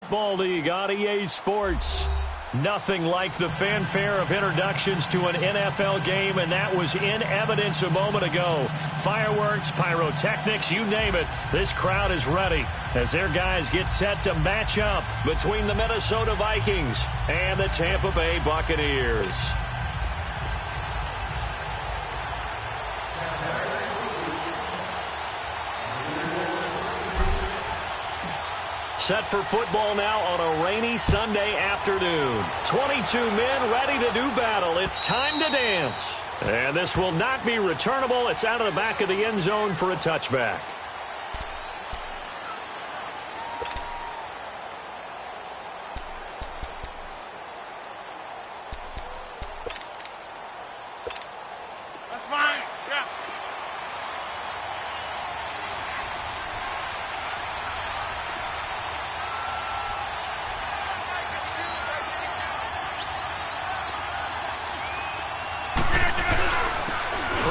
Football League on EA Sports. Nothing like the fanfare of introductions to an NFL game, and that was in evidence a moment ago. Fireworks, pyrotechnics, you name it. This crowd is ready as their guys get set to match up between the Minnesota Vikings and the Tampa Bay Buccaneers. Set for football now on a rainy Sunday afternoon. 22 men ready to do battle. It's time to dance. And this will not be returnable. It's out of the back of the end zone for a touchback. That's fine. Yeah.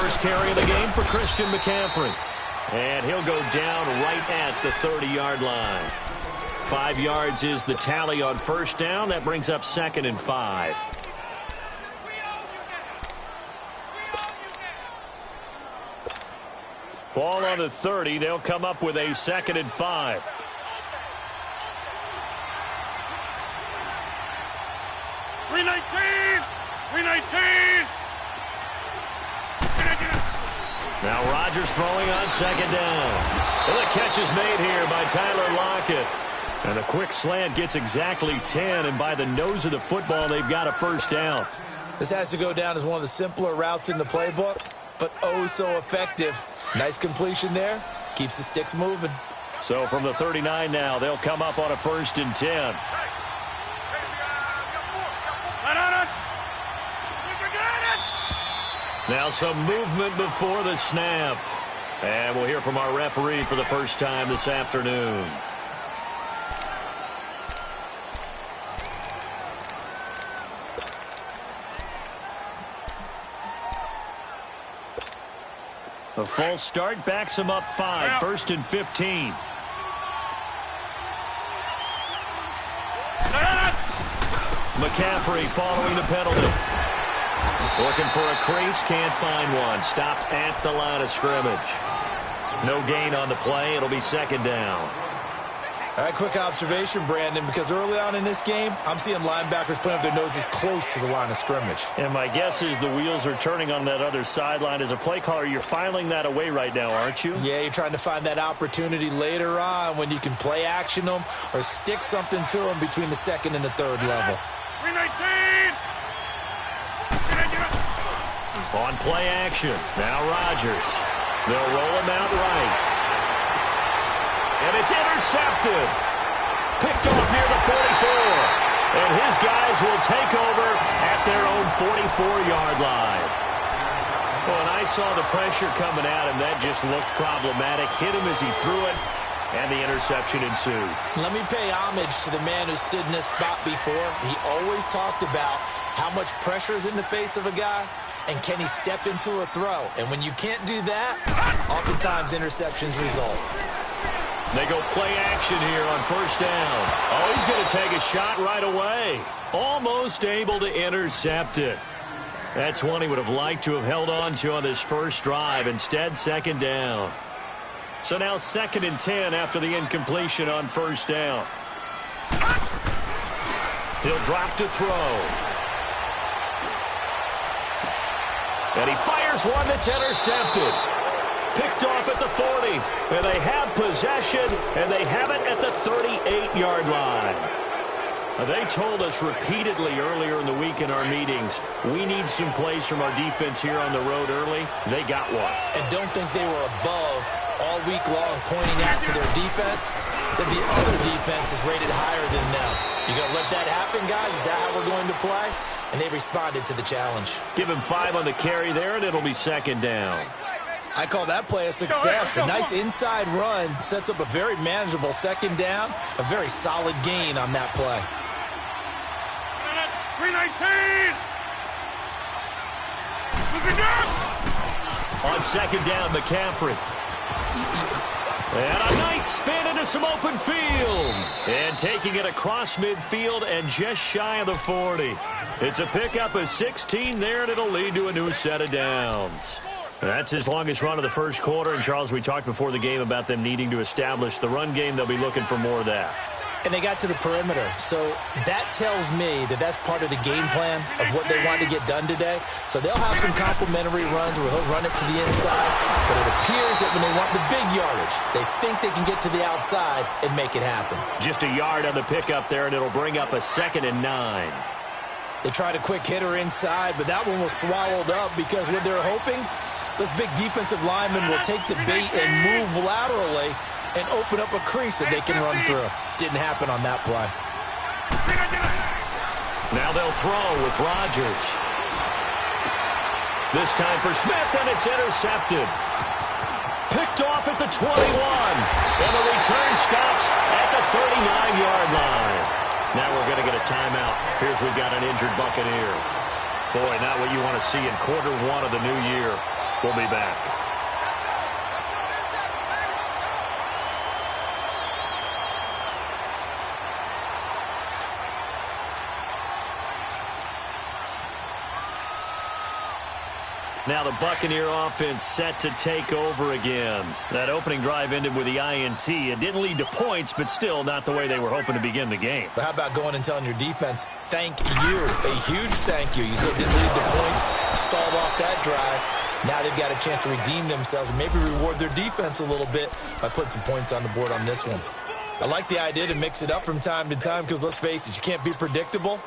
First carry of the game for Christian McCaffrey. And he'll go down right at the 30-yard line. 5 yards is the tally on first down. That brings up 2nd and 5. Ball on the 30. They'll come up with a 2nd and 5. Now Rodgers throwing on 2nd down. Well, the catch is made here by Tyler Lockett. And a quick slant gets exactly 10, and by the nose of the football, they've got a first down. This has to go down as one of the simpler routes in the playbook, but oh so effective. Nice completion there. Keeps the sticks moving. So from the 39 now, they'll come up on a 1st and 10. Now some movement before the snap. And we'll hear from our referee for the first time this afternoon. A false start backs him up 5. 1st and 15. McCaffrey following the penalty. Looking for a crease, can't find one. Stopped at the line of scrimmage. No gain on the play. It'll be 2nd down. All right, quick observation, Brandon, because early on in this game, I'm seeing linebackers playing with their noses close to the line of scrimmage. And my guess is the wheels are turning on that other sideline. As a play caller, you're filing that away right now, aren't you? Yeah, you're trying to find that opportunity later on when you can play action them or stick something to them between the 2nd and the 3rd level. 319! On play action. Now Rodgers. They'll roll him out right. And it's intercepted. Picked off near the 44. And his guys will take over at their own 44-yard line. Well, and I saw the pressure coming at him. That just looked problematic. Hit him as he threw it. And the interception ensued. Let me pay homage to the man who stood in this spot before. He always talked about how much pressure is in the face of a guy. And can he step into a throw? And when you can't do that, oftentimes interceptions result. They go play action here on 1st down. Oh, he's going to take a shot right away. Almost able to intercept it. That's one he would have liked to have held on to on this first drive. Instead, 2nd down. So now 2nd and 10 after the incompletion on 1st down. He'll drop to throw. And he fires one that's intercepted. Picked off at the 40. And they have possession, and they have it at the 38-yard line. They told us repeatedly earlier in the week in our meetings, we need some plays from our defense here on the road early. They got one. And don't think they were above all week long pointing out to their defense that the other defense is rated higher than them. You going to let that happen, guys? Is that how we're going to play? And they responded to the challenge. Give him 5 on the carry there, and it'll be 2nd down. I call that play a success. A nice inside run sets up a very manageable 2nd down. A very solid gain on that play. 319! On 2nd down, McCaffrey. And a nice spin into some open field. And taking it across midfield and just shy of the 40. It's a pickup of 16 there, and it'll lead to a new set of downs. That's his longest run of the first quarter. And, Charles, we talked before the game about them needing to establish the run game. They'll be looking for more of that. And they got to the perimeter. So that tells me that that's part of the game plan of what they want to get done today. So they'll have some complementary runs where he'll run it to the inside. But it appears that when they want the big yardage, they think they can get to the outside and make it happen. Just a yard on the pickup there, and it'll bring up a 2nd and 9. They tried a quick hitter inside, but that one was swallowed up because what they're hoping, those big defensive linemen will take the bait and move laterally and open up a crease that they can run through. Didn't happen on that play. Now they'll throw with Rodgers. This time for Smith, and it's intercepted. Picked off at the 21. And the return stops at the 39-yard line. Now we're going to get a timeout. Here's we've got an injured Buccaneer. Boy, not what you want to see in quarter 1 of the new year. We'll be back. Now the Buccaneer offense set to take over again. That opening drive ended with the INT. It didn't lead to points, but still not the way they were hoping to begin the game. But how about going and telling your defense, thank you, a huge thank you. You said it didn't lead to points, stalled off that drive. Now they've got a chance to redeem themselves and maybe reward their defense a little bit by putting some points on the board on this one. I like the idea to mix it up from time to time because, let's face it, you can't be predictable.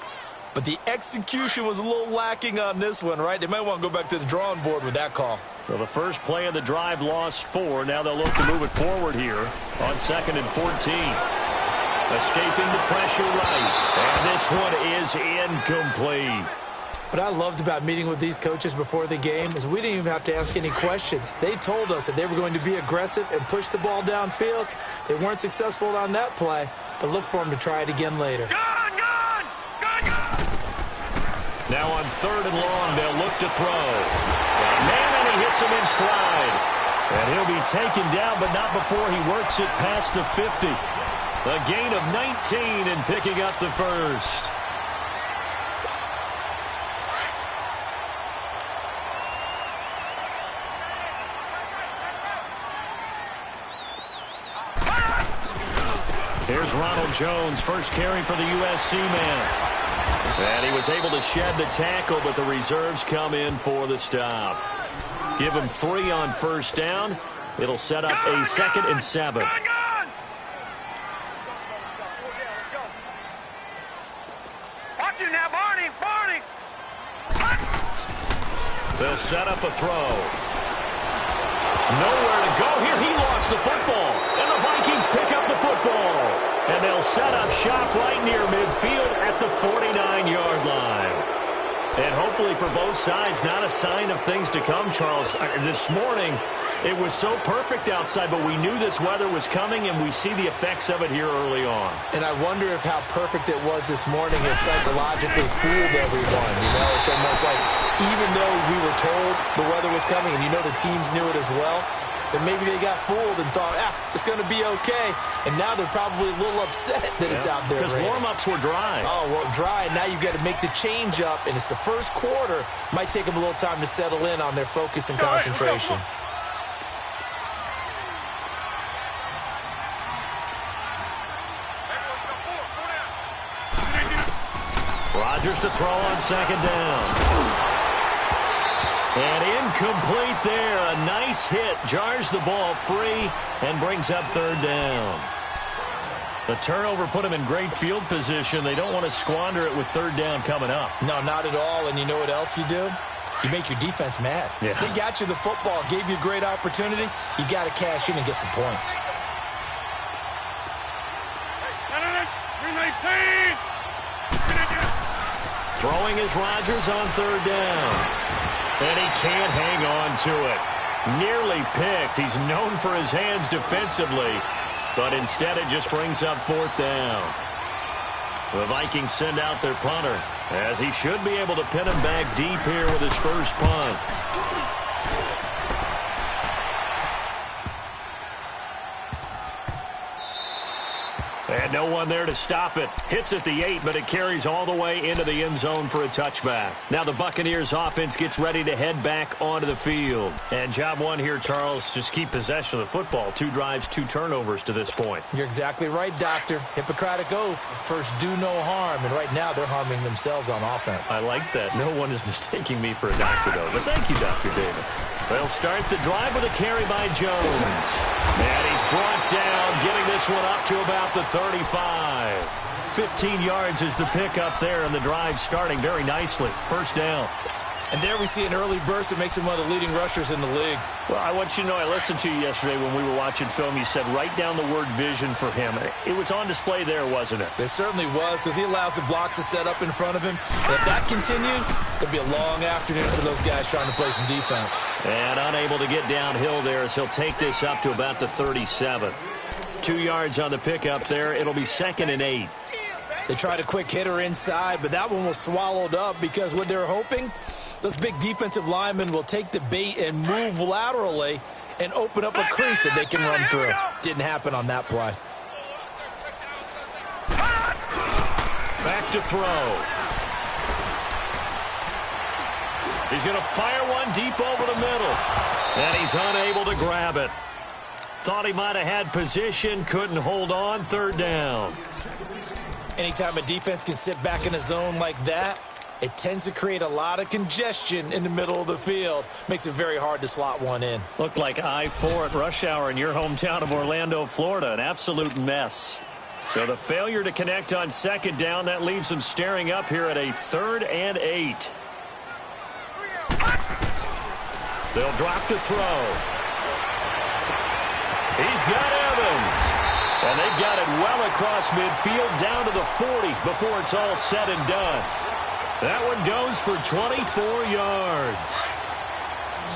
But the execution was a little lacking on this one, right? They might want to go back to the drawing board with that call. Well, the first play of the drive lost 4. Now they'll look to move it forward here on 2nd and 14. Escaping the pressure right. And this one is incomplete. What I loved about meeting with these coaches before the game is we didn't even have to ask any questions. They told us that they were going to be aggressive and push the ball downfield. They weren't successful on that play, but look for them to try it again later. Now on 3rd and long, they'll look to throw. And he hits him in stride. And he'll be taken down, but not before he works it past the 50. A gain of 19 and picking up the first. Here's Ronald Jones, first carry for the USC man. And he was able to shed the tackle, but the reserves come in for the stop. Give him 3 on 1st down. It'll set up a 2nd and 7. Watch you now, Barney! Barney! They'll set up a throw. Nowhere to go here. He lost the football. And the Vikings pick up the football. And they'll set up shop right near midfield at the 49-yard line. And hopefully for both sides, not a sign of things to come, Charles. This morning, it was so perfect outside, but we knew this weather was coming, and we see the effects of it here early on. And I wonder if how perfect it was this morning has psychologically fooled everyone. You know, it's almost like even though we were told the weather was coming, and you know the teams knew it as well, then maybe they got fooled and thought, it's going to be okay. And now they're probably a little upset that it's out there. Because warm-ups were dry. Oh, well, dry. Now you've got to make the change up, and it's the first quarter. Might take them a little time to settle in on their focus and concentration. Rodgers to throw on 2nd down. And incomplete there. A nice hit. Jars the ball free and brings up 3rd down. The turnover put him in great field position. They don't want to squander it with 3rd down coming up. No, not at all. And you know what else you do? You make your defense mad. Yeah. They got you the football, gave you a great opportunity. You got to cash in and get some points. 319! Throwing is Rodgers on 3rd down. And he can't hang on to it. Nearly picked. He's known for his hands defensively. But instead it just brings up 4th down. The Vikings send out their punter, as he should be able to pin him back deep here with his first punt. No one there to stop it. Hits at the 8, but it carries all the way into the end zone for a touchback. Now the Buccaneers offense gets ready to head back onto the field. And job one here, Charles, just keep possession of the football. 2 drives, 2 turnovers to this point. You're exactly right, Doctor. Hippocratic oath. First, do no harm. And right now, they're harming themselves on offense. I like that. No one is mistaking me for a doctor, though. But thank you, Dr. Davis. They'll start the drive with a carry by Jones. And he's brought down, getting this one up to about the 35. 15 yards is the pickup there, and the drive starting very nicely. First down. And there we see an early burst that makes him one of the leading rushers in the league. Well, I want you to know, I listened to you yesterday when we were watching film. You said write down the word vision for him. It was on display there, wasn't it? It certainly was, because he allows the blocks to set up in front of him. And if that continues, it'll be a long afternoon for those guys trying to play some defense. And unable to get downhill there as he'll take this up to about the 37. 2 yards on the pickup there. It'll be 2nd and 8. They tried a quick hitter inside, but that one was swallowed up because what they're hoping, those big defensive linemen will take the bait and move laterally and open up a crease that they can run through. Didn't happen on that play. Back to throw. He's going to fire one deep over the middle. And he's unable to grab it. Thought he might have had position, couldn't hold on. 3rd down. Anytime a defense can sit back in a zone like that, it tends to create a lot of congestion in the middle of the field. Makes it very hard to slot one in. Looked like I-4 at rush hour in your hometown of Orlando, Florida. An absolute mess. So the failure to connect on 2nd down, that leaves them staring up here at a 3rd and 8. They'll drop to throw. He's got Evans. And they've got it well across midfield down to the 40 before it's all said and done. That one goes for 24 yards.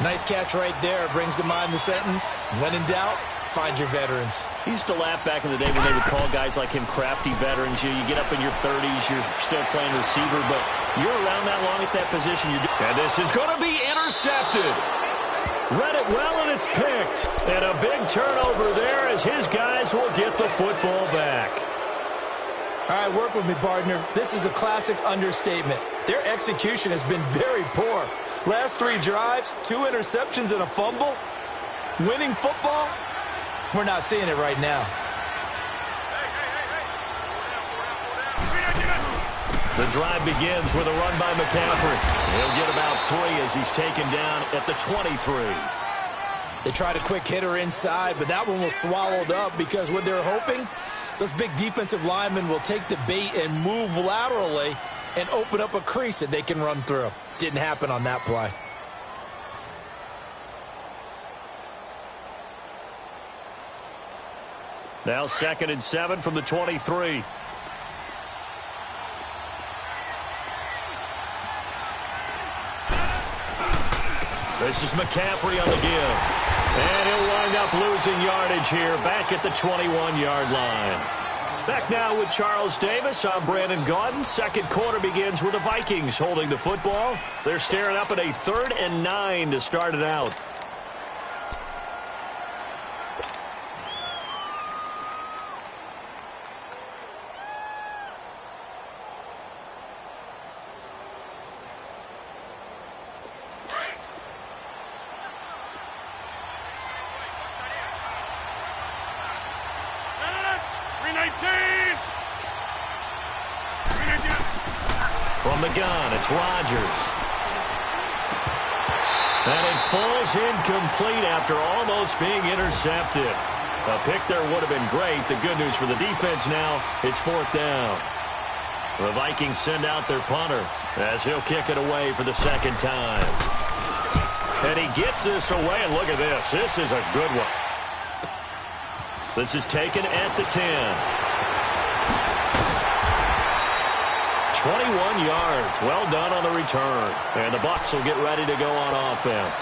Nice catch right there. Brings to mind the sentence, when in doubt, find your veterans. He used to laugh back in the day when they would call guys like him crafty veterans. You get up in your 30s, you're still playing receiver, but you're around that long at that position. And this is going to be intercepted. Read it well, and it's picked. And a big turnover there as his guys will get the football back. All right, work with me, partner. This is a classic understatement. Their execution has been very poor. Last 3 drives, 2 interceptions and a fumble. Winning football? We're not seeing it right now. The drive begins with a run by McCaffrey. He'll get about 3 as he's taken down at the 23. They tried a quick hitter inside, but that one was swallowed up because what they're hoping, those big defensive linemen will take the bait and move laterally and open up a crease that they can run through. Didn't happen on that play. Now 2nd and 7 from the 23. This is McCaffrey on the give. And he'll wind up losing yardage here back at the 21-yard line. Back now with Charles Davis. I'm Brandon Gaudin. 2nd quarter begins with the Vikings holding the football. They're staring up at a 3rd and 9 to start it out. From the gun, it's Rodgers. And it falls incomplete after almost being intercepted. A pick there would have been great. The good news for the defense now, it's 4th down. The Vikings send out their punter as he'll kick it away for the 2nd time. And he gets this away, and look at this. This is a good one. This is taken at the 10. 21 yards. Well done on the return. And the Bucs will get ready to go on offense.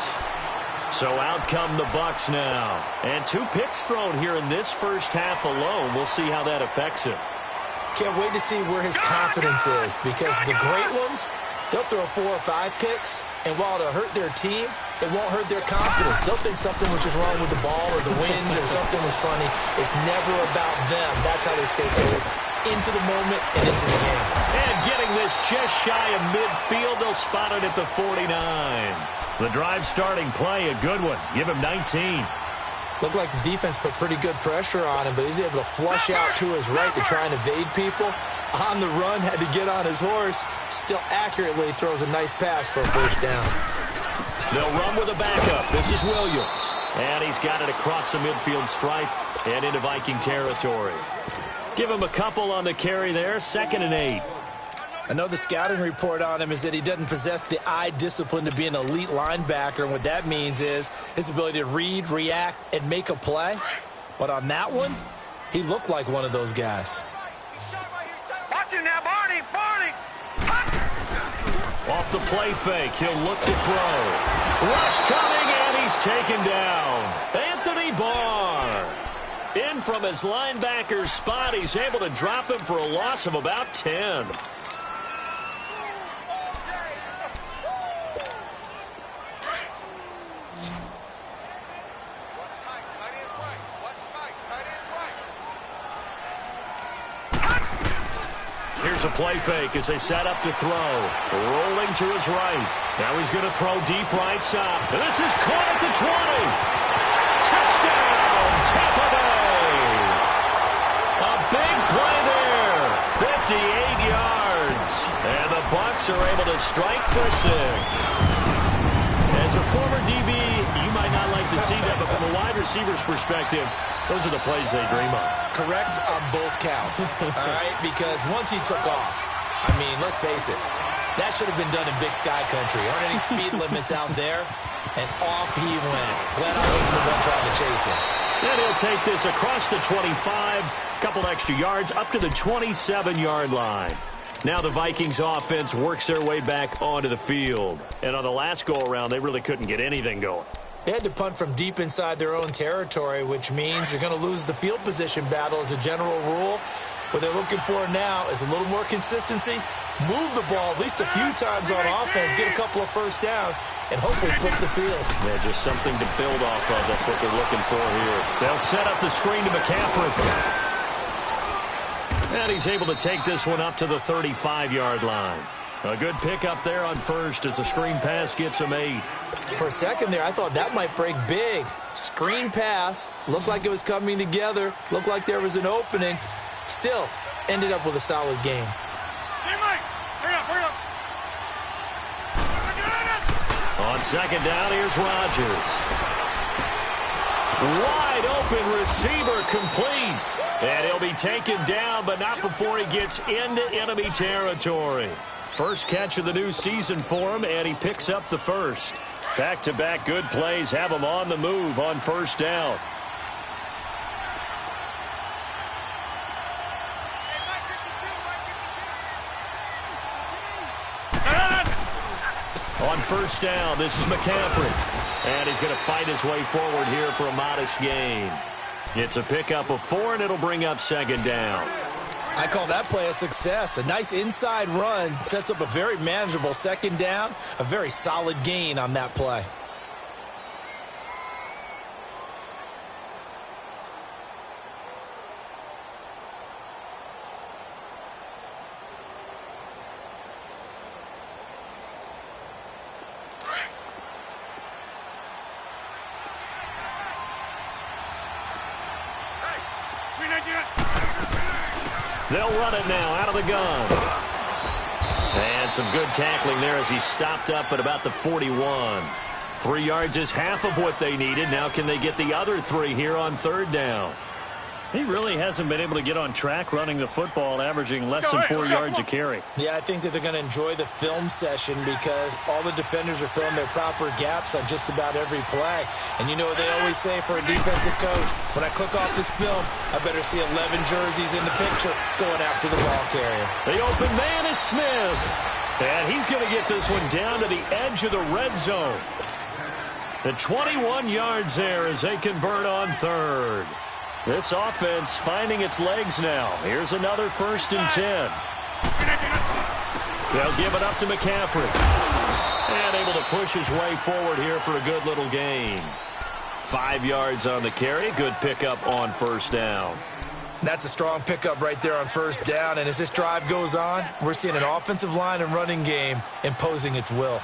So out come the Bucs now. And 2 picks thrown here in this first half alone. We'll see how that affects him. Can't wait to see where his confidence is, because the great ones, they'll throw 4 or 5 picks. And while it'll hurt their team, it won't hurt their confidence. They'll think something was just wrong with the ball or the wind or something was funny. It's never about them. That's how they stay so into the moment and into the game. And getting this just shy of midfield, they'll spot it at the 49. The drive starting play, a good one. Give him 19. Looked like the defense put pretty good pressure on him, but he's able to flush out to his right to try and evade people. On the run, had to get on his horse. Still accurately throws a nice pass for a first down. They'll run with a backup. This is Williams. And he's got it across the midfield stripe and into Viking territory. Give him a couple on the carry there. 2nd and 8. I know the scouting report on him is that he doesn't possess the eye discipline to be an elite linebacker. And what that means is his ability to read, react, and make a play. But on that one, he looked like one of those guys. Watch him now, Barney. Barney. Off the play fake, he'll look to throw. Rush coming, and he's taken down. Anthony Barr. In from his linebacker spot, he's able to drop him for a loss of about 10. Here's a play fake as they set up to throw. Rolling to his right. Now he's going to throw deep right side. And this is caught at the 20. Touchdown, Tampa Bay. A big play there. 58 yards. And the Bucs are able to strike for 6. As a former DB, you might not like to see that, but from a wide receiver's perspective, those are the plays they dream of. Correct on both counts, all right? Because once he took off, I mean, let's face it, that should have been done in Big Sky Country. Aren't any speed limits out there? And off he went. Glad I wasn't the one trying to chase him. And he'll take this across the 25, couple extra yards, up to the 27-yard line. Now the Vikings offense works their way back onto the field. And on the last go-around, they really couldn't get anything going. They had to punt from deep inside their own territory, which means you're going to lose the field position battle as a general rule. What they're looking for now is a little more consistency, move the ball at least a few times on offense, get a couple of first downs, and hopefully flip the field. Yeah, just something to build off of. That's what they're looking for here. They'll set up the screen to McCaffrey. And he's able to take this one up to the 35-yard line. A good pickup there on first as the screen pass gets him 8. For a second there, I thought that might break big. Screen pass, looked like it was coming together, looked like there was an opening. Still, ended up with a solid game. On 2nd down, here's Rodgers. Wide open receiver complete. And he'll be taken down, but not before he gets into enemy territory. First catch of the new season for him, and he picks up the first. Back-to-back good plays have him on the move on first down. On first down, this is McCaffrey. And he's going to fight his way forward here for a modest gain. It's a pickup of 4, and it'll bring up 2nd down. I call that play a success. A nice inside run sets up a very manageable 2nd down. A very solid gain on that play. They'll run it now out of the gun. And some good tackling there as he stopped up at about the 41. 3 yards is half of what they needed. Now can they get the other 3 here on 3rd down? He really hasn't been able to get on track running the football, averaging less than 4 yards a carry. Yeah, I think that they're going to enjoy the film session because all the defenders are filling their proper gaps on just about every play. And you know what they always say for a defensive coach? When I click off this film, I better see 11 jerseys in the picture going after the ball carrier. The open man is Smith. And he's going to get this one down to the edge of the red zone. The 21 yards there as they convert on 3rd. This offense finding its legs now. Here's another 1st and 10. They'll give it up to McCaffrey. And able to push his way forward here for a good little gain. 5 yards on the carry. Good pickup on first down. That's a strong pickup right there on first down. And as this drive goes on, we're seeing an offensive line and running game imposing its will.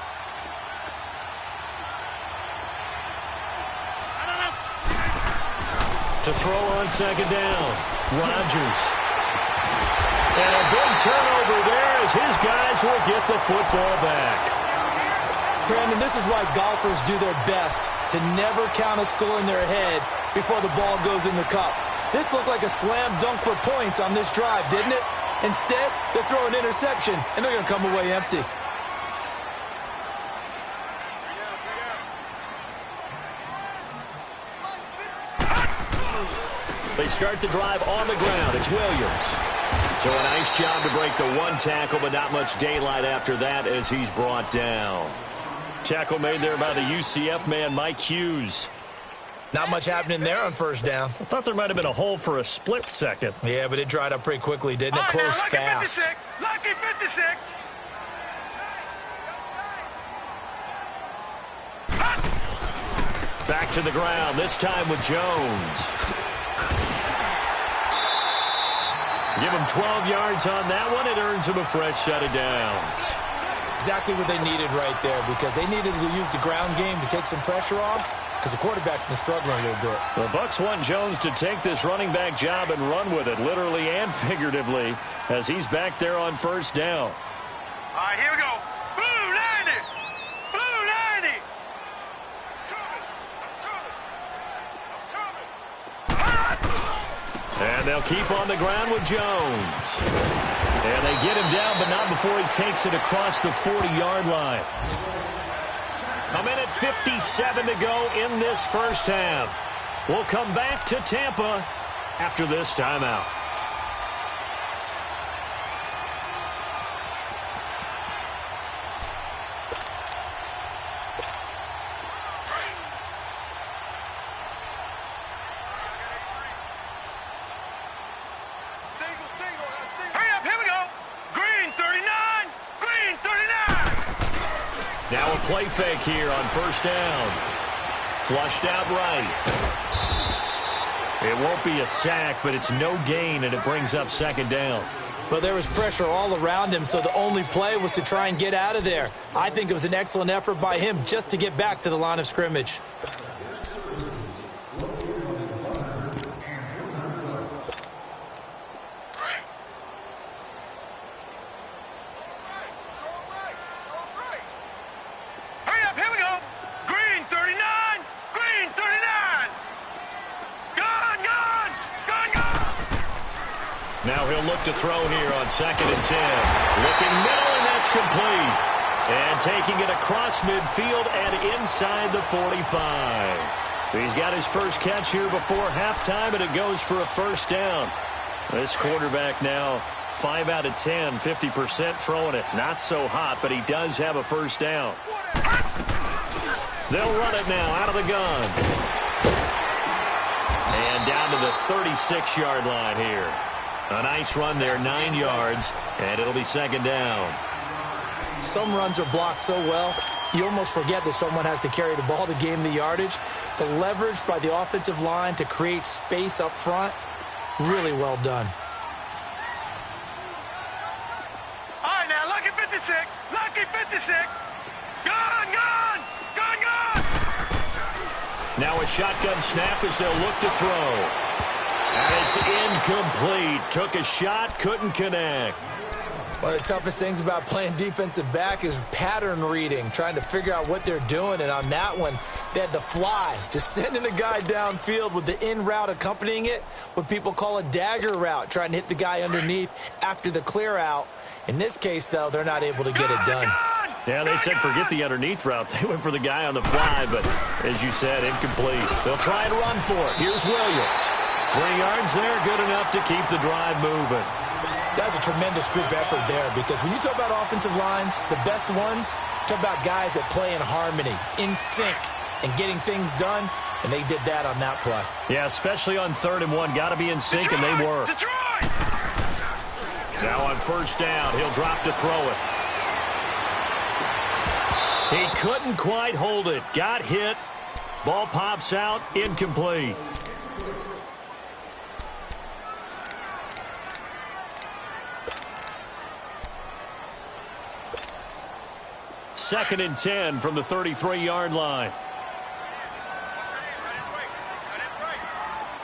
To throw on second down, Rodgers. And a big turnover there as his guys will get the football back. Brandon, this is why golfers do their best to never count a score in their head before the ball goes in the cup. This looked like a slam dunk for points on this drive, didn't it? Instead, they throw an interception, and they're going to come away empty. They start the drive on the ground. It's Williams. So a nice job to break the one tackle, but not much daylight after that as he's brought down. Tackle made there by the UCF man, Mike Hughes. Not much happening there on first down. I thought there might have been a hole for a split second. Yeah, but it dried up pretty quickly, didn't it? Closed fast. 56. Lucky 56. Back to the ground, this time with Jones. Give him 12 yards on that one. It earns him a fresh set of downs. Exactly what they needed right there, because they needed to use the ground game to take some pressure off, because the quarterback's been struggling a little bit. The Bucs want Jones to take this running back job and run with it, literally and figuratively, as he's back there on first down. All right, here we go. Blue 90. Blue 90. And they'll keep on the ground with Jones. And they get him down, but not before he takes it across the 40-yard line. A minute 57 to go in this first half. We'll come back to Tampa after this timeout. Now a play fake here on first down. Flushed out right. It won't be a sack, but it's no gain, and it brings up second down. Well, there was pressure all around him, so the only play was to try and get out of there. I think it was an excellent effort by him just to get back to the line of scrimmage. Now he'll look to throw here on 2nd and 10. Looking middle, and that's complete. And taking it across midfield and inside the 45. He's got his first catch here before halftime, and it goes for a first down. This quarterback now 5 out of 10, 50% throwing it. Not so hot, but he does have a first down. They'll run it now out of the gun. And down to the 36-yard line here. A nice run there, 9 yards, and it'll be second down. Some runs are blocked so well, you almost forget that someone has to carry the ball to gain the yardage. The leverage by the offensive line to create space up front, really well done. All right, now, lucky 56. Lucky 56. Gun, gun, gun, gun. Now a shotgun snap as they'll look to throw. And it's incomplete. Took a shot, couldn't connect. One of the toughest things about playing defensive back is pattern reading, trying to figure out what they're doing. And on that one, they had the fly, just sending a guy downfield with the in route accompanying it, what people call a dagger route, trying to hit the guy underneath after the clear out. In this case, though, they're not able to get it done. Yeah, they said forget the underneath route. They went for the guy on the fly, but as you said, incomplete. They'll try and run for it. Here's Williams. 3 yards there, good enough to keep the drive moving. That's a tremendous group effort there, because when you talk about offensive lines, the best ones, talk about guys that play in harmony, in sync, and getting things done, and they did that on that play. Yeah, especially on 3rd and 1. Got to be in sync, and they were. Detroit! Now on first down, he'll drop to throw it. He couldn't quite hold it. Got hit. Ball pops out. Incomplete. Second and 10 from the 33-yard line.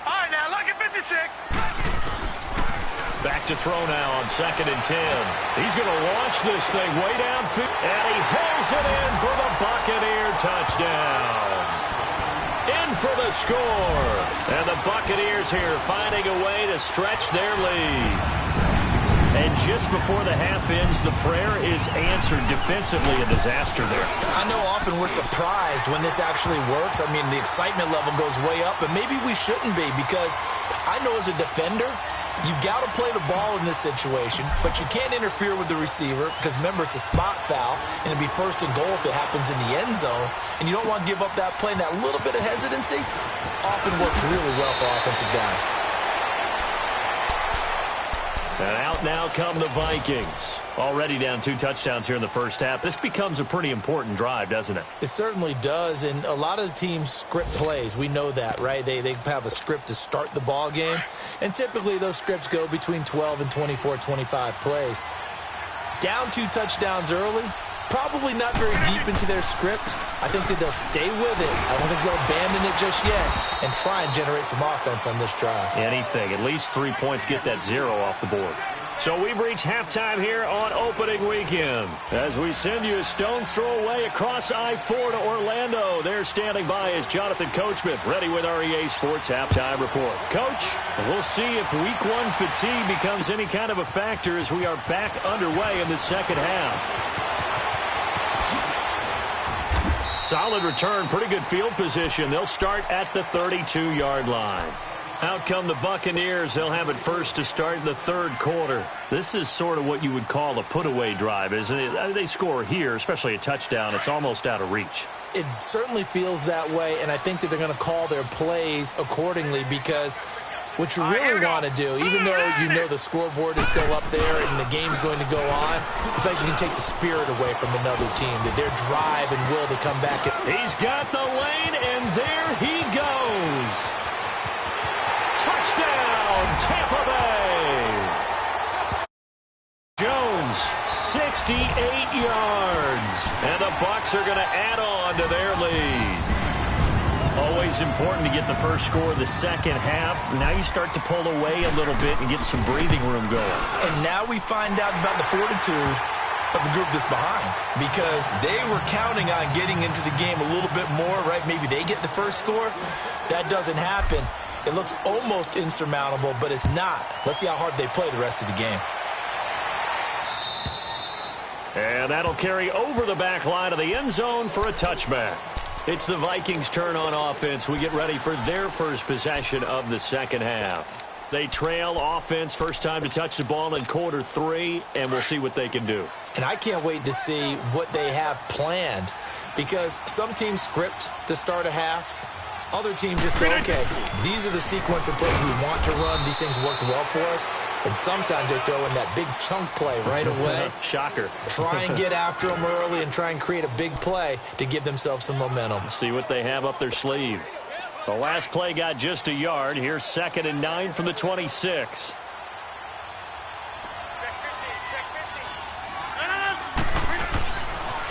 All right, now, look at 56. Back to throw now on second and 10. He's going to launch this thing way downfield. And he hauls it in for the Buccaneer touchdown. In for the score. And the Buccaneers here finding a way to stretch their lead. And just before the half ends, the prayer is answered. Defensively, a disaster there. I know often we're surprised when this actually works. I mean, the excitement level goes way up, but maybe we shouldn't be, because I know as a defender, you've got to play the ball in this situation, but you can't interfere with the receiver because, remember, it's a spot foul, and it'd be first and goal if it happens in the end zone, and you don't want to give up that play, and that little bit of hesitancy often works really well for offensive guys. And out now come the Vikings. Already down 2 touchdowns here in the first half. This becomes a pretty important drive, doesn't it? It certainly does, and a lot of the teams script plays. We know that, right? They have a script to start the ball game, and typically those scripts go between 12 and 24, 25 plays. Down 2 touchdowns early, probably not very deep into their script. I think that they'll stay with it. I don't think they'll abandon it just yet and try and generate some offense on this drive. Anything. At least 3 points, get that 0 off the board. So we've reached halftime here on opening weekend. As we send you a stone's throw away across I-4 to Orlando. There standing by is Jonathan Coachman, ready with our EA Sports Halftime Report. Coach, we'll see if Week 1 fatigue becomes any kind of a factor as we are back underway in the second half. Solid return, pretty good field position. They'll start at the 32-yard line. Out come the Buccaneers. They'll have it first to start in the third quarter. This is sort of what you would call a put-away drive, isn't it? They score here, especially a touchdown. It's almost out of reach. It certainly feels that way, and I think that they're going to call their plays accordingly, because what you really want to do, even though you know the scoreboard is still up there and the game's going to go on, I think you can take the spirit away from another team, that their drive and will to come back. He's got the lane, and there he goes. Touchdown, Tampa Bay. Jones, 68 yards. And the Bucs are going to add on to their lead. Always important to get the first score of the second half. Now you start to pull away a little bit and get some breathing room going. And now we find out about the fortitude of the group that's behind, because they were counting on getting into the game a little bit more, right? Maybe they get the first score. That doesn't happen. It looks almost insurmountable, but it's not. Let's see how hard they play the rest of the game. And that'll carry over the back line of the end zone for a touchback. It's the Vikings' turn on offense. We get ready for their first possession of the second half. They trail offense, first time to touch the ball in quarter 3, and we'll see what they can do. And I can't wait to see what they have planned, because some teams script to start a half. Other teams just go, okay, these are the sequence of plays we want to run. These things worked well for us. And sometimes they throw in that big chunk play right away. Shocker. Try and get after them early and try and create a big play to give themselves some momentum. See what they have up their sleeve. The last play got just a yard. Here's 2nd and 9 from the 26.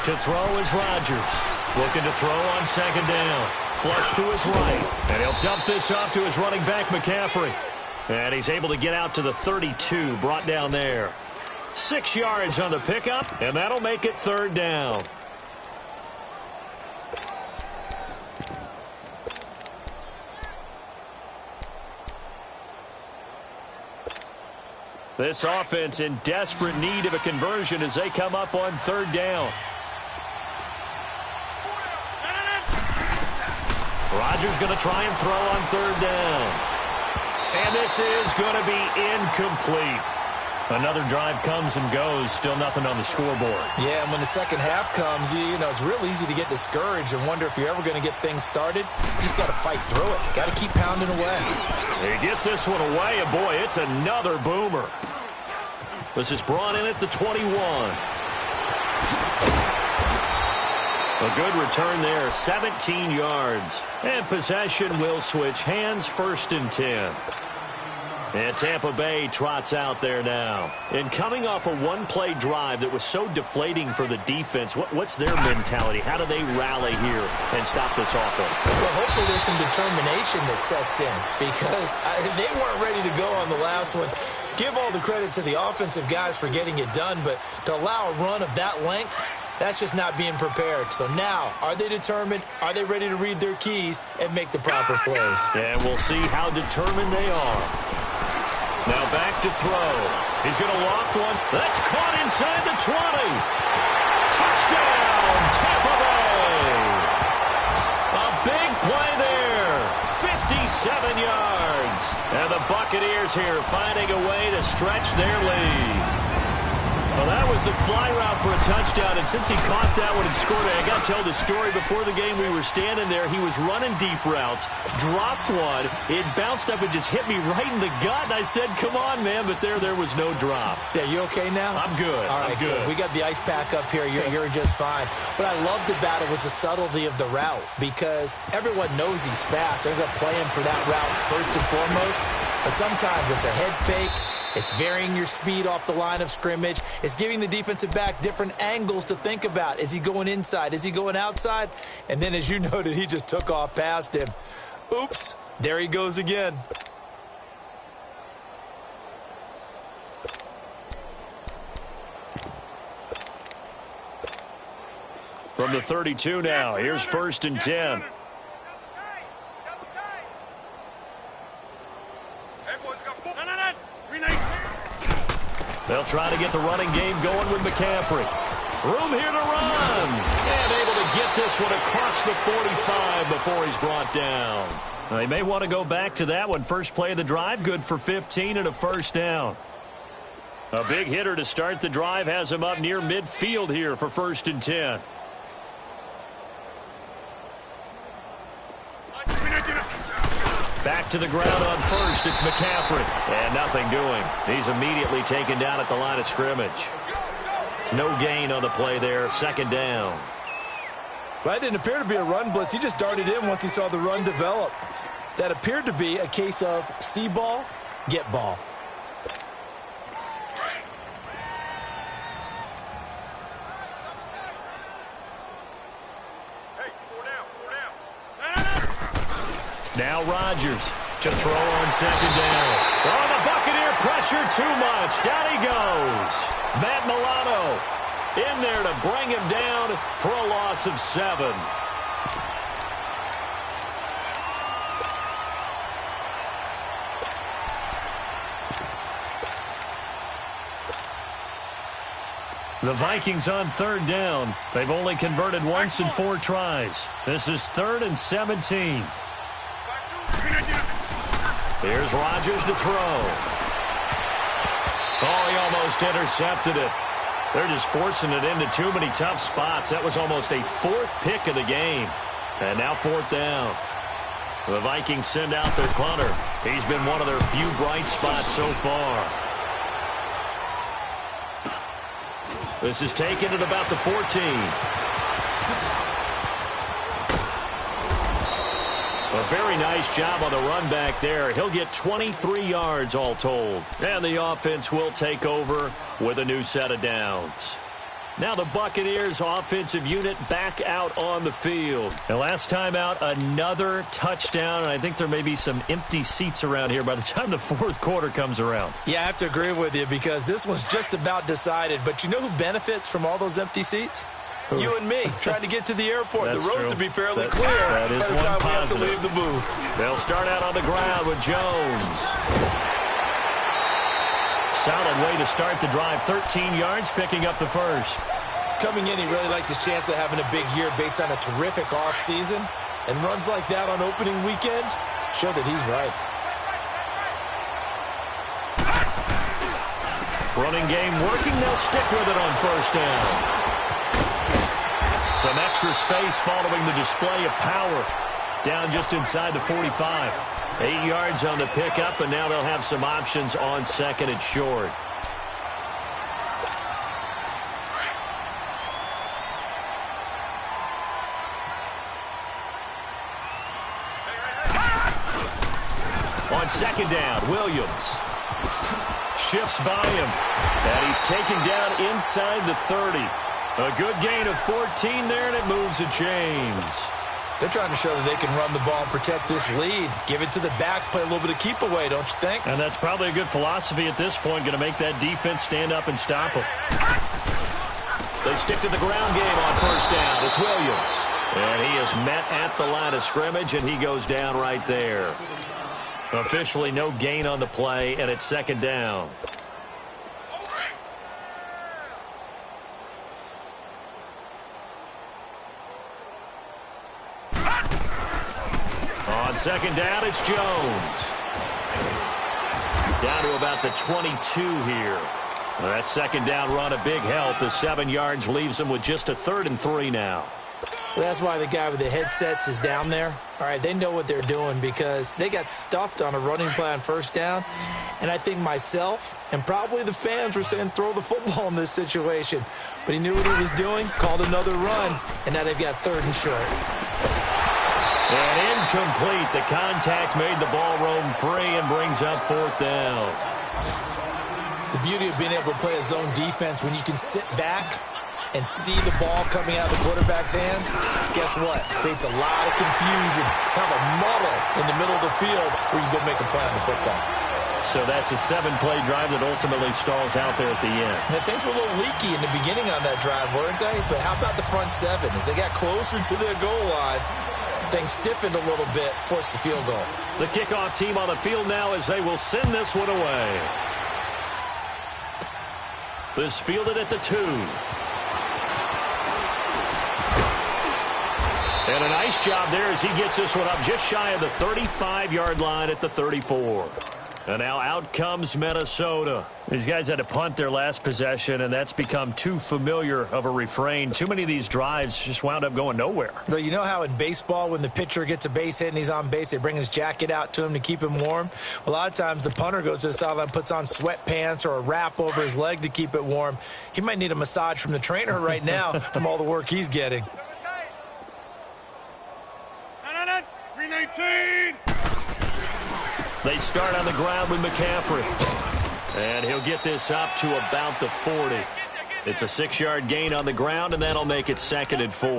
To throw is Rodgers. Looking to throw on second down. Flush to his right. And he'll dump this off to his running back, McCaffrey. And he's able to get out to the 32, brought down there. 6 yards on the pickup, and that'll make it 3rd down. This offense in desperate need of a conversion as they come up on 3rd down. Rodgers going to try and throw on 3rd down. And this is going to be incomplete. Another drive comes and goes. Still nothing on the scoreboard. Yeah, and when the second half comes, you know, it's real easy to get discouraged and wonder if you're ever going to get things started. You just got to fight through it. Got to keep pounding away. He gets this one away, and boy, it's another boomer. This is brought in at the 21. A good return there, 17 yards. And possession will switch hands, 1st and 10. And Tampa Bay trots out there now. And coming off a one-play drive that was so deflating for the defense, what's their mentality? How do they rally here and stop this offense? Well, hopefully there's some determination that sets in because they weren't ready to go on the last one. Give all the credit to the offensive guys for getting it done, but to allow a run of that length, that's just not being prepared. So now, are they determined? Are they ready to read their keys and make the proper plays? And we'll see how determined they are. Now back to throw. He's going to loft one. That's caught inside the 20. Touchdown, Tampa Bay. A big play there. 57 yards. And the Buccaneers here finding a way to stretch their lead. Well, that was the fly route for a touchdown, and since he caught that one and scored it, I got to tell the story. Before the game, we were standing there. He was running deep routes, dropped one. It bounced up and just hit me right in the gut, and I said, come on, man, but there was no drop. Yeah, you okay now? I'm good. All right, I'm good. We got the ice pack up here. You're just fine. What I loved about it was the subtlety of the route because everyone knows he's fast. They're going to play him for that route first and foremost, but sometimes it's a head fake. It's varying your speed off the line of scrimmage. It's giving the defensive back different angles to think about. Is he going inside? Is he going outside? And then, as you noted, he just took off past him. Oops, there he goes again. From the 32 now, here's 1st and 10. They'll try to get the running game going with McCaffrey. Room here to run. And able to get this one across the 45 before he's brought down. They may want to go back to that one. First play of the drive, good for 15 and a 1st down. A big hitter to start the drive has him up near midfield here for 1st and 10. Back to the ground on 1st. It's McCaffrey. And nothing doing. He's immediately taken down at the line of scrimmage. No gain on the play there. 2nd down. Well, that didn't appear to be a run blitz. He just darted in once he saw the run develop. That appeared to be a case of see ball, get ball. Now Rodgers to throw on 2nd down. Oh, the Buccaneer pressure too much. Down he goes. Matt Milano in there to bring him down for a loss of 7. The Vikings on 3rd down. They've only converted once in 4 tries. This is 3rd and 17. Here's Rodgers to throw. Oh, he almost intercepted it. They're just forcing it into too many tough spots. That was almost a 4th pick of the game. And now 4th down. The Vikings send out their punter. He's been one of their few bright spots so far. This is taken at about the 14. A very nice job on the run back there. He'll get 23 yards all told. And the offense will take over with a new set of downs. Now the Buccaneers offensive unit back out on the field. And last time out, another touchdown. And I think there may be some empty seats around here by the time the 4th quarter comes around. Yeah, I have to agree with you because this one's just about decided. But you know who benefits from all those empty seats? You and me, trying to get to the airport. The roads will be fairly clear by the time we have to leave the booth. They'll start out on the ground with Jones. Solid way to start the drive. 13 yards, picking up the 1st. Coming in, he really liked his chance of having a big year based on a terrific offseason. And runs like that on opening weekend show that he's right. Running game working. They'll stick with it on 1st down. Some extra space following the display of power. Down just inside the 45. 8 yards on the pickup, and now they'll have some options on 2nd and short. On second down, Williams shifts by him, and he's taken down inside the 30. A good gain of 14 there, and it moves the chains. They're trying to show that they can run the ball and protect this lead. Give it to the backs, play a little bit of keep away, don't you think? And that's probably a good philosophy at this point, going to make that defense stand up and stop them. They stick to the ground game on first down. It's Williams. And he is met at the line of scrimmage, and he goes down right there. Officially no gain on the play, and it's second down. On second down, it's Jones. Down to about the 22 here. That second down run a big help. The 7 yards leaves them with just a 3rd and 3 now. Well, that's why the guy with the headsets is down there. All right, they know what they're doing because they got stuffed on a running play on first down. And I think myself and probably the fans were saying throw the football in this situation. But he knew what he was doing, called another run, and now they've got 3rd and short. And incomplete. The contact made the ball roam free and brings up 4th down. The beauty of being able to play a zone defense when you can sit back and see the ball coming out of the quarterback's hands, guess what? Creates a lot of confusion, kind of a muddle in the middle of the field where you go make a play on the football. So that's a 7-play drive that ultimately stalls out there at the end. And things were a little leaky in the beginning on that drive, weren't they? But how about the front 7? As they got closer to their goal line, things stiffened a little bit, forced the field goal. The kickoff team on the field now as they will send this one away. This fielded at the 2. And a nice job there as he gets this one up just shy of the 35-yard line at the 34. And now out comes Minnesota. These guys had to punt their last possession, and that's become too familiar of a refrain. Too many of these drives just wound up going nowhere. But you know how in baseball, when the pitcher gets a base hit and he's on base, they bring his jacket out to him to keep him warm? Well, a lot of times the punter goes to the sideline, puts on sweatpants or a wrap over his leg to keep it warm. He might need a massage from the trainer right now from all the work he's getting. 319. They start on the ground with McCaffrey. And he'll get this up to about the 40. It's a 6-yard gain on the ground, and that'll make it 2nd and 4.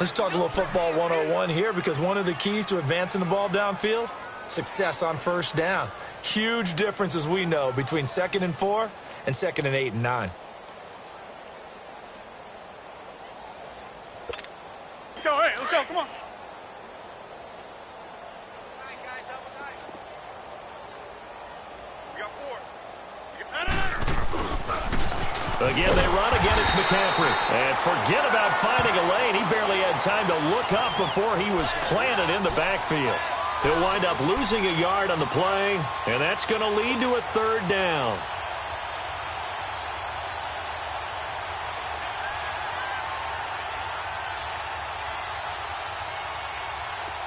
Let's talk a little football 101 here, because one of the keys to advancing the ball downfield, success on first down. Huge difference, as we know, between 2nd and 4 and 2nd and 8 and 9. Let's go, hey, let's go, come on. Again, they run. Again, it's McCaffrey. And forget about finding a lane. He barely had time to look up before he was planted in the backfield. He'll wind up losing a yard on the play, and that's going to lead to a 3rd down.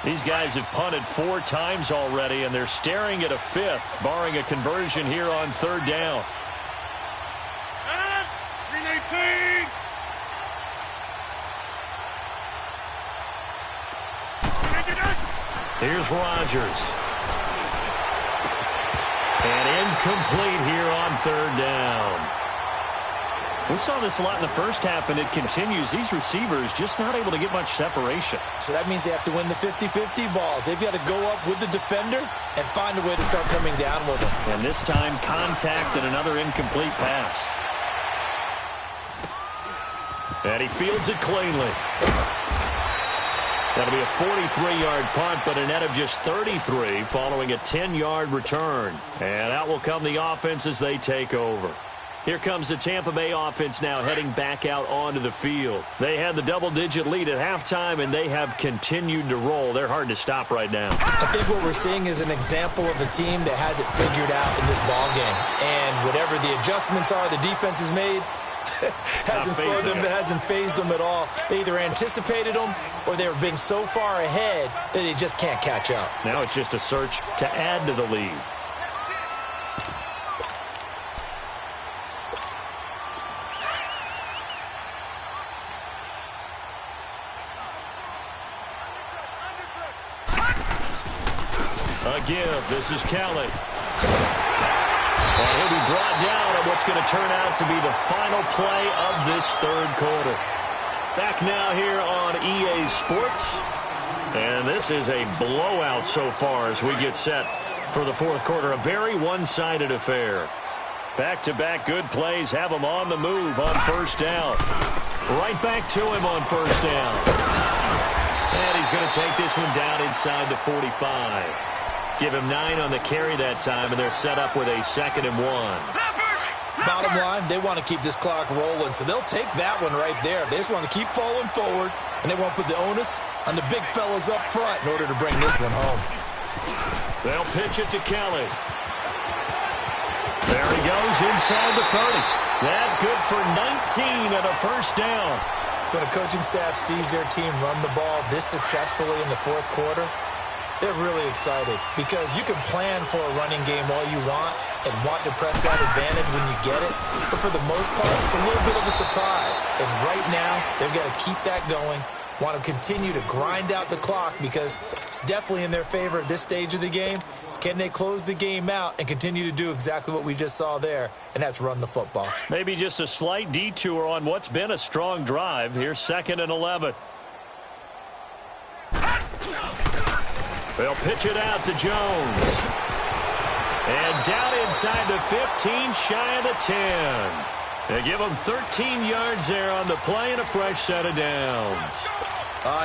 These guys have punted 4 times already, and they're staring at a 5th, barring a conversion here on 3rd down. 319. Here's Rodgers. And incomplete here on 3rd down. We saw this a lot in the first half, and it continues. These receivers just not able to get much separation. So that means they have to win the 50-50 balls. They've got to go up with the defender and find a way to start coming down with them. And this time, contact and another incomplete pass. And he fields it cleanly. That'll be a 43-yard punt, but a net of just 33 following a 10-yard return. And out will come the offense as they take over. Here comes the Tampa Bay offense now heading back out onto the field. They had the double-digit lead at halftime, and they have continued to roll. They're hard to stop right now. I think what we're seeing is an example of a team that has it figured out in this ballgame. And whatever the adjustments are the defense has made, hasn't slowed them, hasn't phased them at all. They either anticipated them or they were being so far ahead that they just can't catch up. Now it's just a search to add to the lead. A give. This is Kelly. And he'll be brought down on what's going to turn out to be the final play of this third quarter. Back now here on EA Sports. And this is a blowout so far as we get set for the fourth quarter. A very one-sided affair. Back-to-back good plays have him on the move on first down. Right back to him on first down. And he's going to take this one down inside the 45. Give him 9 on the carry that time, and they're set up with a 2nd and 1. Bottom line, they want to keep this clock rolling, so they'll take that one right there. They just want to keep falling forward, and they want to put the onus on the big fellas up front in order to bring this one home. They'll pitch it to Kelly. There he goes inside the 30. That good for 19 and a first down. When a coaching staff sees their team run the ball this successfully in the fourth quarter, they're really excited because you can plan for a running game all you want and want to press that advantage when you get it. But for the most part, it's a little bit of a surprise. And right now, they've got to keep that going, want to continue to grind out the clock because it's definitely in their favor at this stage of the game. Can they close the game out and continue to do exactly what we just saw there, and that's run the football? Maybe just a slight detour on what's been a strong drive. Here's 2nd and 11. They'll pitch it out to Jones. And down inside the 15, shy of the 10. They give him 13 yards there on the play and a fresh set of downs.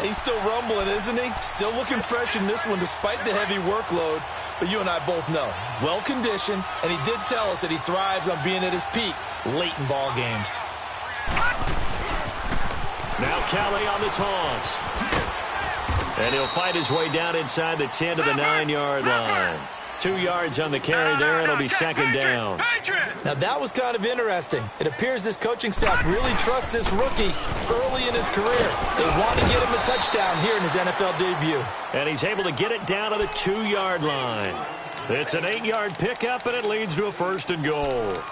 He's still rumbling, isn't he? Still looking fresh in this one despite the heavy workload. But you and I both know, well-conditioned, and he did tell us that he thrives on being at his peak late in ball games. Now Kelly on the toss. And he'll fight his way down inside the 10 to the 9-yard line. 2 yards on the carry there, and it'll be 2nd down. Now, that was kind of interesting. It appears this coaching staff really trusts this rookie early in his career. They want to get him a touchdown here in his NFL debut. And he's able to get it down to the 2-yard line. It's an 8-yard pickup, and it leads to a 1st and goal.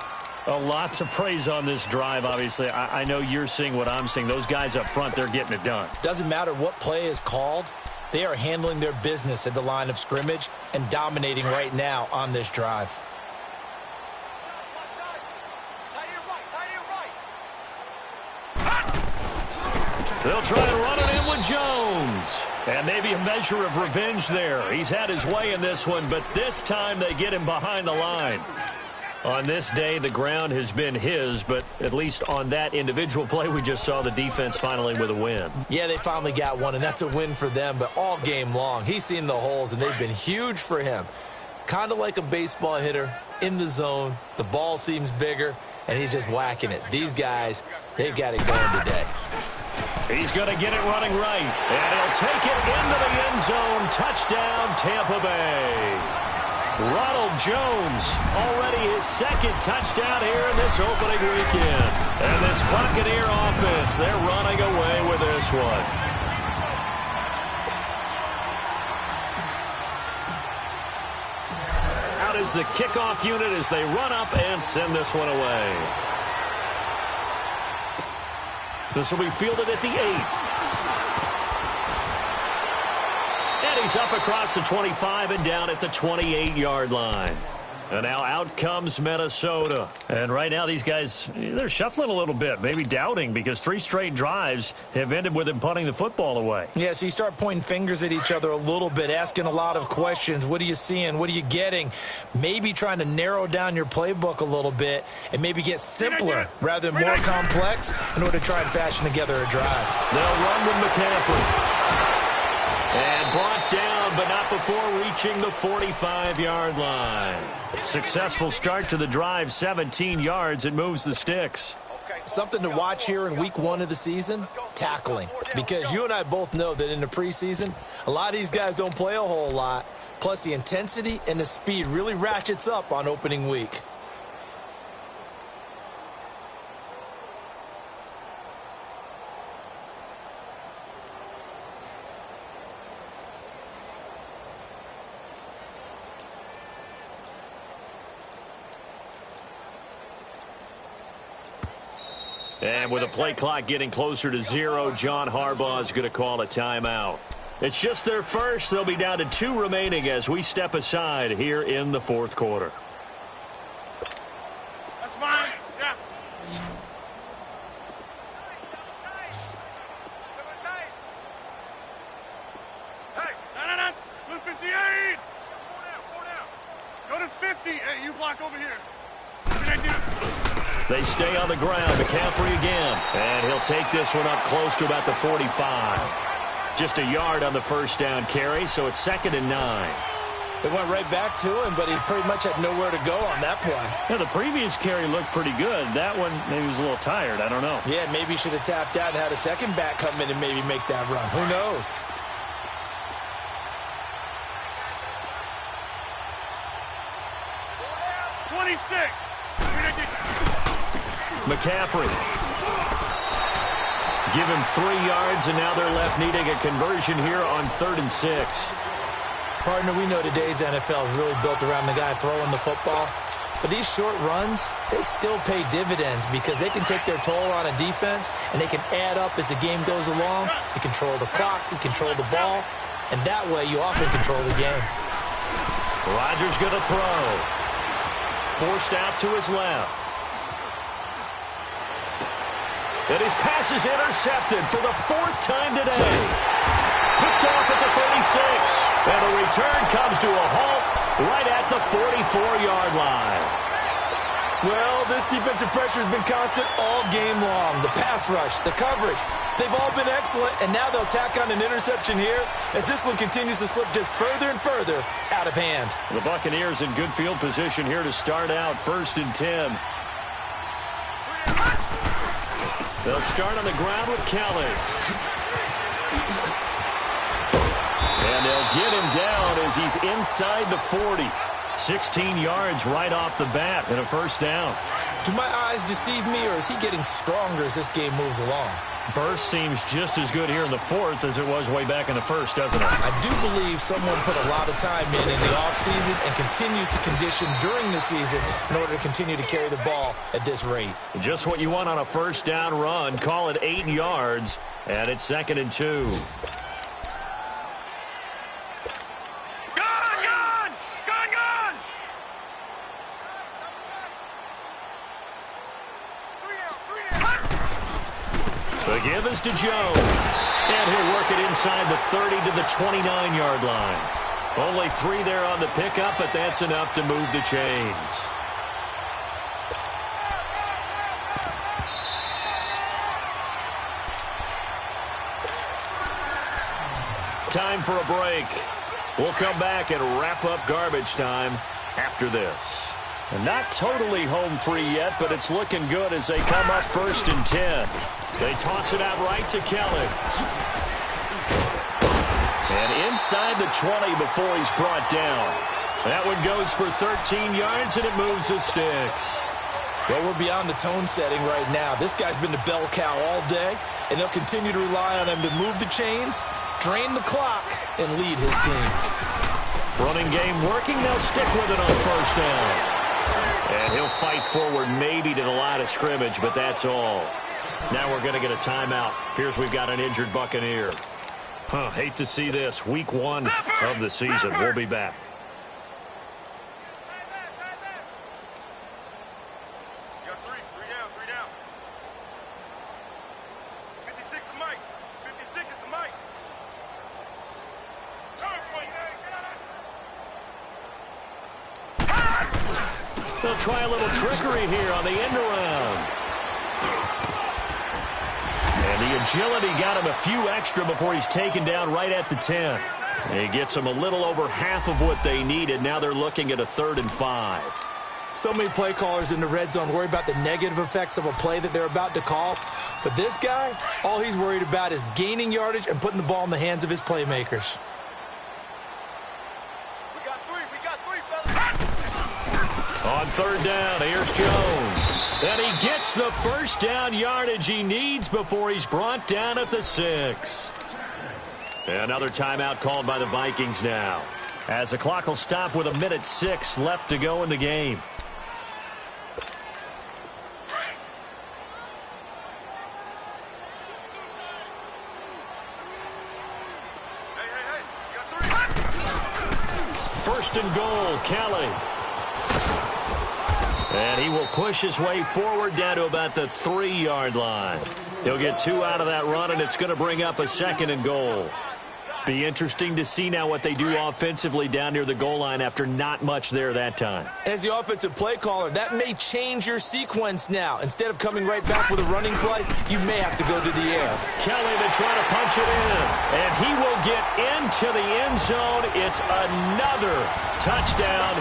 A lot to praise on this drive, obviously. I know you're seeing what I'm seeing. Those guys up front, they're getting it done. Doesn't matter what play is called. They are handling their business at the line of scrimmage and dominating right now on this drive. They'll try and run it in with Jones. And maybe a measure of revenge there. He's had his way in this one, but this time they get him behind the line. On this day, the ground has been his, but at least on that individual play, we just saw the defense finally with a win. Yeah, they finally got one, and that's a win for them, but all game long, he's seen the holes, and they've been huge for him. Kind of like a baseball hitter in the zone. The ball seems bigger, and he's just whacking it. These guys, they got it going today. He's going to get it running right, and he'll take it into the end zone. Touchdown, Tampa Bay. Ronald Jones, already his 2nd touchdown here in this opening weekend. And this Buccaneer offense, they're running away with this one. Out is the kickoff unit as they run up and send this one away. This will be fielded at the 8. And he's up across the 25 and down at the 28-yard line. And now out comes Minnesota. And right now these guys, they're shuffling a little bit, maybe doubting, because 3 straight drives have ended with them punting the football away. Yeah, so you start pointing fingers at each other a little bit, asking a lot of questions. What are you seeing? What are you getting? Maybe trying to narrow down your playbook a little bit and maybe get simpler rather than more complex in order to try and fashion together a drive. They'll run with McCaffrey. And brought down, but not before reaching the 45-yard line. Successful start to the drive, 17 yards. It moves the sticks. Something to watch here in week 1 of the season, tackling. Because you and I both know that in the preseason, a lot of these guys don't play a whole lot. Plus, the intensity and the speed really ratchets up on opening week. And with the play clock getting closer to 0, John Harbaugh is going to call a timeout. It's just their first. They'll be down to 2 remaining as we step aside here in the fourth quarter. That's fine. Yeah. Hey, no. Blue 58. Go to 50. Hey, you block over here. What can I do? They stay on the ground. McCaffrey again. And he'll take this one up close to about the 45. Just a yard on the first down carry, so it's 2nd and 9. They went right back to him, but he pretty much had nowhere to go on that play. Yeah, the previous carry looked pretty good. That one, maybe he was a little tired. I don't know. Yeah, maybe he should have tapped out and had a second back come in and maybe make that run. Who knows? McCaffrey. Give him 3 yards, and now they're left needing a conversion here on 3rd and 6. Partner, we know today's NFL is really built around the guy throwing the football. But these short runs, they still pay dividends because they can take their toll on a defense, and they can add up as the game goes along. You control the clock, you control the ball, and that way you often control the game. Rodgers going to throw. Forced out to his left. And his pass is intercepted for the 4th time today. Picked off at the 36. And the return comes to a halt right at the 44-yard line. Well, this defensive pressure has been constant all game long. The pass rush, the coverage, they've all been excellent, and now they'll tack on an interception here as this one continues to slip just further and further out of hand. The Buccaneers in good field position here to start out 1st and 10. They'll start on the ground with Kelly. And they'll get him down as he's inside the 40. 16 yards right off the bat and a first down. Do my eyes deceive me, or is he getting stronger as this game moves along? Burst seems just as good here in the 4th as it was way back in the 1st, doesn't it? I do believe someone put a lot of time in the offseason and continues to condition during the season in order to continue to carry the ball at this rate. Just what you want on a first down run. Call it 8 yards, and it's 2nd and 2. The give is to Jones. And he'll work it inside the 30 to the 29-yard line. Only 3 there on the pickup, but that's enough to move the chains. Time for a break. We'll come back and wrap up garbage time after this. And not totally home free yet, but it's looking good as they come up 1st and 10. They toss it out right to Kelly. And inside the 20 before he's brought down. That one goes for 13 yards, and it moves the sticks. Well, we're beyond the tone setting right now. This guy's been the bell cow all day, and they'll continue to rely on him to move the chains, drain the clock, and lead his team. Running game working. They'll stick with it on first down. And he'll fight forward maybe to the line of scrimmage, but that's all. Now we're going to get a timeout. Here's we've got an injured Buccaneer. Hate to see this. Week 1 of the season. We'll be back. You got 3 down. 56 is Mike. 56 is the Mike. They'll try a little trickery here on the end around. And the agility got him a few extra before he's taken down right at the 10. He gets them a little over half of what they needed. Now they're looking at a 3rd and 5. So many play callers in the red zone worry about the negative effects of a play that they're about to call. But this guy, all he's worried about is gaining yardage and putting the ball in the hands of his playmakers. We got 3, fellas. On 3rd down, here's Jones. And he gets the first down yardage he needs before he's brought down at the 6. Another timeout called by the Vikings now, as the clock will stop with 1:06 left to go in the game. Hey, first and goal, Kelly. And he will push his way forward down to about the 3-yard line. He'll get 2 out of that run, and it's going to bring up a second and goal. Be interesting to see now what they do offensively down near the goal line after not much there that time. As the offensive play caller, that may change your sequence now. Instead of coming right back with a running play, you may have to go to the air. Kelly to try to punch it in, and he will get into the end zone. It's another touchdown.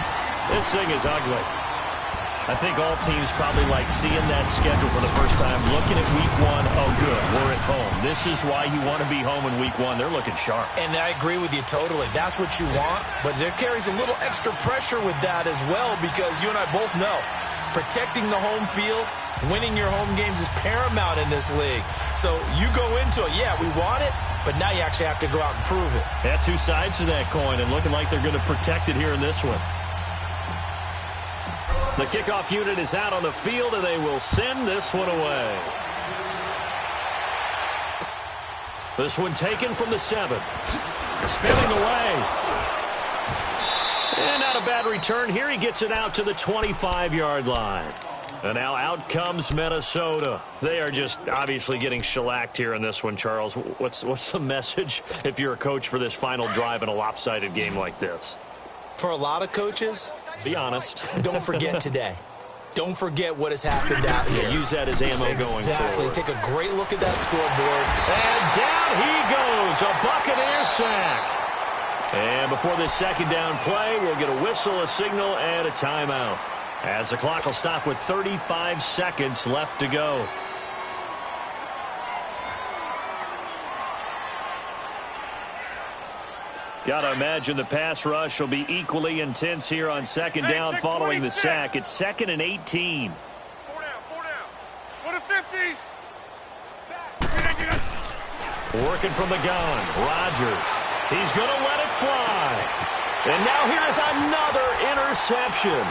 This thing is ugly. I think all teams probably like seeing that schedule for the first time, looking at week 1. Oh, good, we're at home. This is why you want to be home in week 1. They're looking sharp. And I agree with you totally. That's what you want, but there carries a little extra pressure with that as well, because you and I both know protecting the home field, winning your home games is paramount in this league. So you go into it, yeah, we want it, but now you actually have to go out and prove it. Yeah, 2 sides to that coin, and looking like they're going to protect it here in this one. The kickoff unit is out on the field, and they will send this one away. This one taken from the 7. Spinning away. And not a bad return here. He gets it out to the 25-yard line. And now out comes Minnesota. They are just obviously getting shellacked here in this one, Charles. What's the message if you're a coach for this final drive in a lopsided game like this? For a lot of coaches, be honest. Don't forget today. Don't forget what has happened out here. Yeah, use that as ammo going forward. Exactly. Take a great look at that scoreboard. And down he goes. A Buccaneer sack. And before this second down play, we'll get a whistle, a signal, and a timeout, as the clock will stop with 35 seconds left to go. Got to imagine the pass rush will be equally intense here on second down following the sack. It's 2nd and 18. 4 down. Go to 50. Working from the gun, Rodgers. He's going to let it fly. And now here's another interception.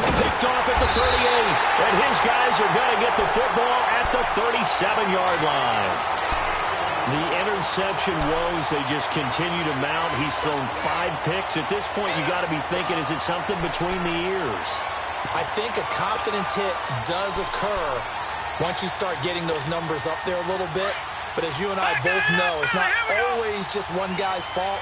Picked off at the 38. And his guys are going to get the football at the 37-yard line. The interception woes, they just continue to mount. He's thrown 5 picks. At this point, you got to be thinking, is it something between the ears? I think a confidence hit does occur once you start getting those numbers up there a little bit. But as you and I both know, it's not always just one guy's fault.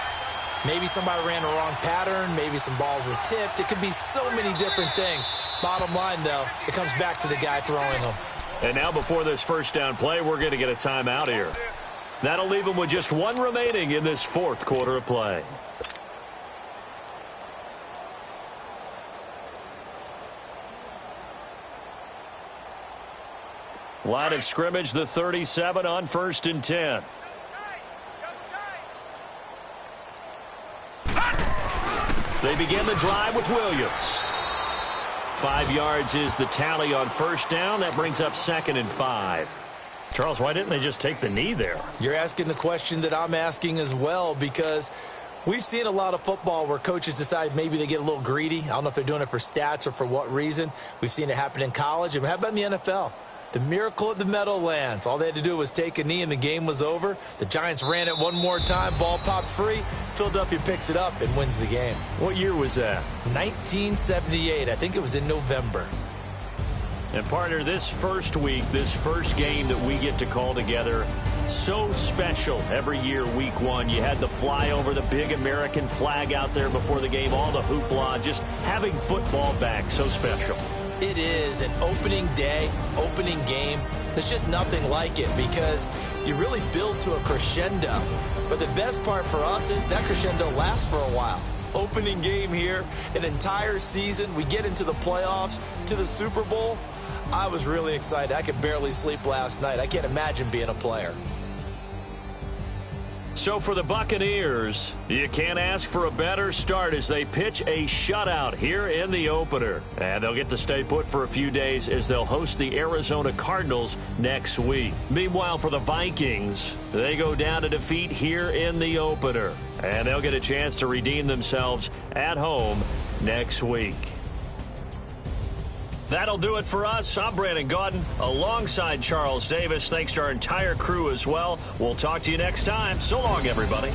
Maybe somebody ran a wrong pattern. Maybe some balls were tipped. It could be so many different things. Bottom line, though, it comes back to the guy throwing them. And now before this first down play, we're going to get a timeout here. That'll leave them with just 1 remaining in this 4th quarter of play. Line of scrimmage, the 37 on 1st and 10. They begin the drive with Williams. 5 yards is the tally on first down. That brings up 2nd and 5. Charles, why didn't they just take the knee there? You're asking the question that I'm asking as well, because we've seen a lot of football where coaches decide maybe they get a little greedy. I don't know if they're doing it for stats or for what reason. We've seen it happen in college. And how about in the NFL? The miracle at the Meadowlands. All they had to do was take a knee and the game was over. The Giants ran it one more time. Ball popped free. Philadelphia picks it up and wins the game. What year was that? 1978. I think it was in November. And partner, this first week, this first game that we get to call together, so special every year, week 1. You had the flyover, the big American flag out there before the game, all the hoopla, just having football back, so special. It is an opening day, opening game. There's just nothing like it because you really build to a crescendo. But the best part for us is that crescendo lasts for a while. Opening game here, an entire season. We get into the playoffs, to the Super Bowl. I was really excited. I could barely sleep last night. I can't imagine being a player. So for the Buccaneers, you can't ask for a better start as they pitch a shutout here in the opener. And they'll get to stay put for a few days as they'll host the Arizona Cardinals next week. Meanwhile, for the Vikings, they go down to defeat here in the opener. And they'll get a chance to redeem themselves at home next week. That'll do it for us. I'm Brandon Gaudin alongside Charles Davis. Thanks to our entire crew as well. We'll talk to you next time. So long, everybody.